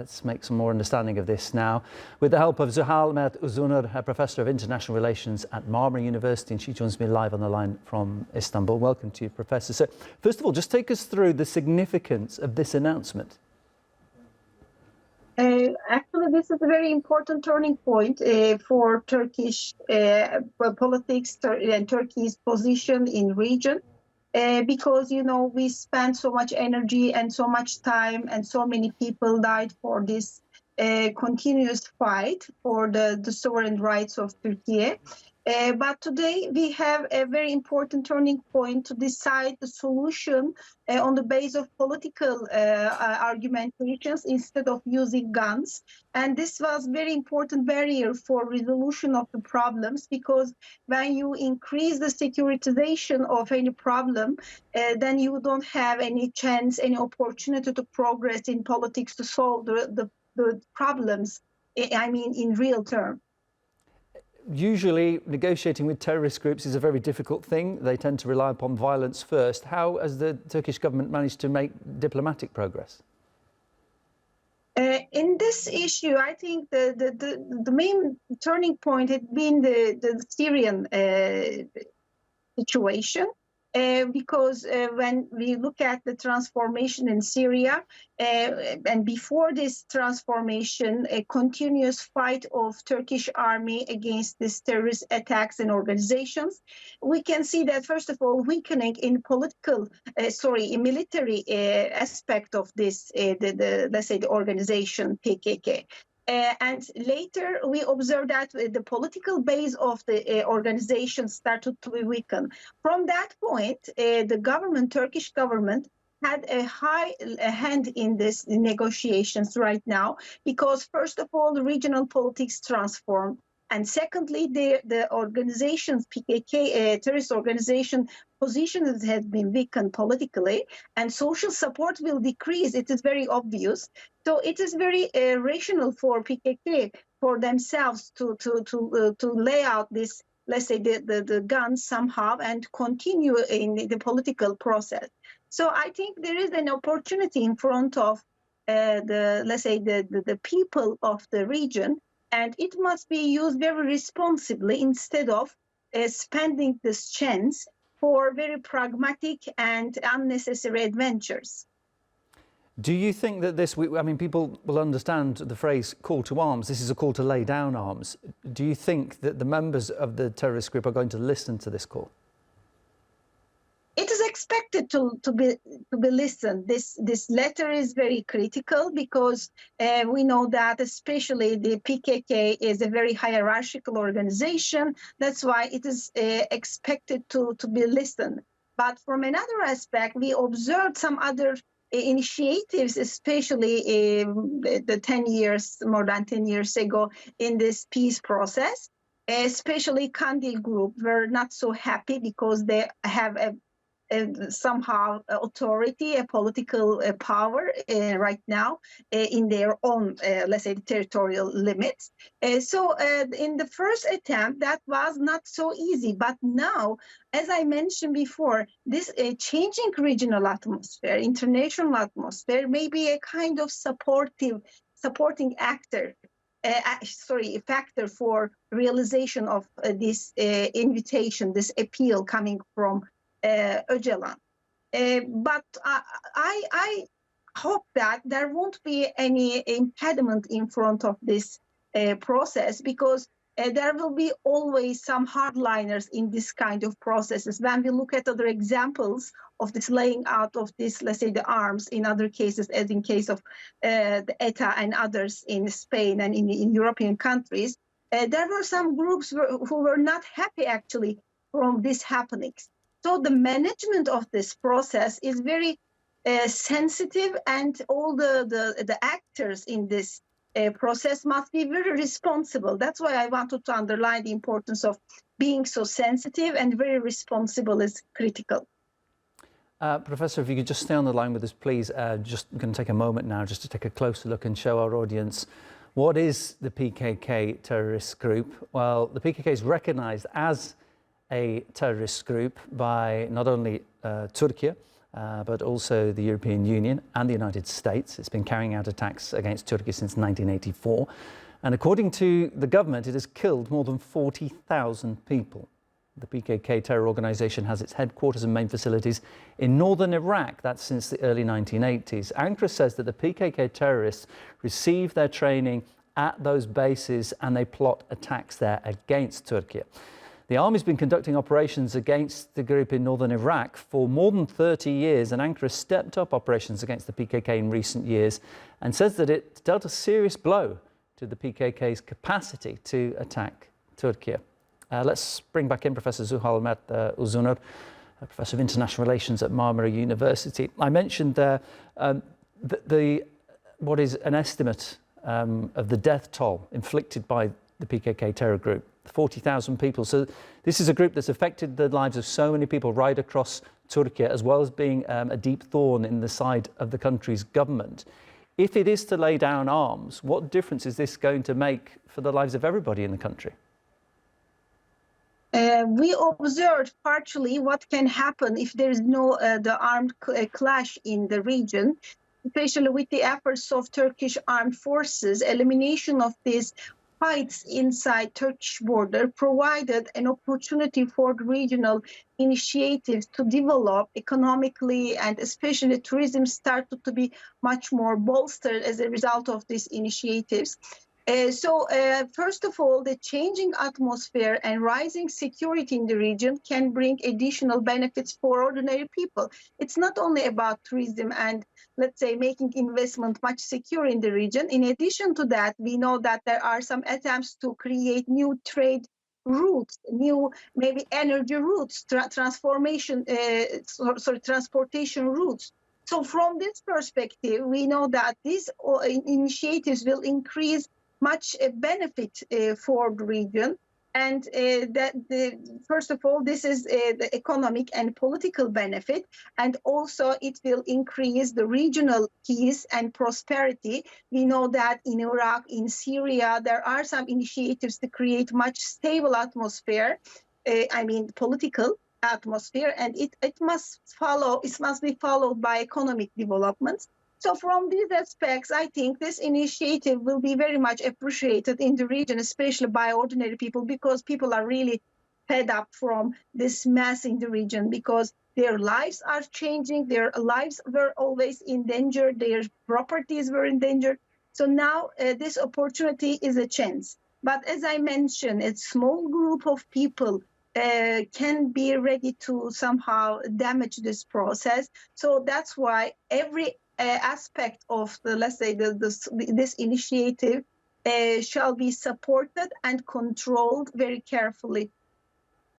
Let's make some more understanding of this now with the help of Zuhal Mert Uzuner, a Professor of International Relations at Marmara University, and she joins me live on the line from Istanbul. Welcome to you, Professor. So, first of all, just take us through the significance of this announcement. Actually, this is a very important turning point for Turkish politics and Turkey's position in region. Because, you know, we spent so much energy and so much time and so many people died for this continuous fight for the sovereign rights of Turkey. But today we have a very important turning point to decide the solution on the base of political argumentations instead of using guns. And this was a very important barrier for resolution of the problems, because when you increase the securitization of any problem, then you don't have any chance, any opportunity to progress in politics to solve the problems, I mean, in real terms. Usually, negotiating with terrorist groups is a very difficult thing. They tend to rely upon violence first. How has the Turkish government managed to make diplomatic progress? In this issue, I think the main turning point had been the Syrian situation. Because when we look at the transformation in Syria, and before this transformation, a continuous fight of Turkish army against these terrorist attacks and organizations, we can see that, first of all, weakening in in military aspect of this, let's say the organization PKK. And later, we observed that the political base of the organization started to be weakened. From that point, the Turkish government, had a high hand in these negotiations right now, because first of all, the regional politics transformed. And secondly, the organization's PKK, terrorist organization, position has been weakened politically, and social support will decrease. It is very obvious. So it is very rational for PKK, for themselves to lay out this, let's say, the guns somehow and continue in the political process. So I think there is an opportunity in front of the people of the region, and it must be used very responsibly instead of spending this chance for very pragmatic and unnecessary adventures. Do you think that this, I mean, people will understand the phrase call to arms. This is a call to lay down arms. Do you think that the members of the terrorist group are going to listen to this call? It is expected to be listened. This letter is very critical, because we know that especially the PKK is a very hierarchical organization. That's why it is expected to be listened. But from another aspect, we observed some other initiatives, especially more than 10 years ago in this peace process. Especially Kandil group were not so happy because they have somehow authority, a political power right now in their own, let's say, territorial limits. So in the first attempt, that was not so easy. But now, as I mentioned before, this changing regional atmosphere, international atmosphere, may be a kind of supporting factor for realization of this invitation, this appeal coming from Öcalan. But I hope that there won't be any impediment in front of this process, because there will be always some hardliners in this kind of processes. When we look at other examples of this laying out of this, let's say, the arms in other cases, as in case of the ETA and others in Spain and in European countries, there were some groups who were not happy actually from these happenings. So the management of this process is very sensitive, and all the actors in this process must be very responsible. That's why I wanted to underline the importance of being so sensitive, and very responsible is critical. Professor, if you could just stay on the line with us, please. Just going to take a moment now just to take a closer look and show our audience what is the PKK terrorist group. Well, the PKK is recognised as a terrorist group by not only Turkiye, but also the European Union and the United States. It's been carrying out attacks against Turkey since 1984. And according to the government, it has killed more than 40,000 people. The PKK terror organization has its headquarters and main facilities in northern Iraq. That's since the early 1980s. Ankara says that the PKK terrorists receive their training at those bases and they plot attacks there against Turkey. The army's been conducting operations against the group in northern Iraq for more than 30 years, and Ankara stepped up operations against the PKK in recent years and says that it dealt a serious blow to the PKK's capacity to attack Turkey. Let's bring back in Professor Zuhal Mert Uzuner, Professor of International Relations at Marmara University. I mentioned there what is an estimate of the death toll inflicted by the PKK terror group, 40,000 people. So this is a group that's affected the lives of so many people right across Turkey, as well as being a deep thorn in the side of the country's government. If it is to lay down arms, what difference is this going to make for the lives of everybody in the country? We observed partially what can happen if there is no the armed clash in the region, especially with the efforts of Turkish armed forces. Elimination of these fights inside Turkish border provided an opportunity for the regional initiatives to develop economically, and especially tourism started to be much more bolstered as a result of these initiatives. First of all, the changing atmosphere and rising security in the region can bring additional benefits for ordinary people. It's not only about tourism and, let's say, making investment much secure in the region. In addition to that, we know that there are some attempts to create new trade routes, new maybe energy routes, transportation routes. So from this perspective, we know that these initiatives will increase much benefit for the region. And first of all, this is the economic and political benefit. And also it will increase the regional peace and prosperity. We know that in Iraq, in Syria, there are some initiatives to create much stable atmosphere, political atmosphere, and it must be followed by economic developments. So from these aspects, I think this initiative will be very much appreciated in the region, especially by ordinary people, because people are really fed up from this mess in the region, because their lives are changing, their lives were always in danger, their properties were in danger. So now this opportunity is a chance. But as I mentioned, a small group of people can be ready to somehow damage this process. So that's why every aspect of the, let's say, this initiative shall be supported and controlled very carefully.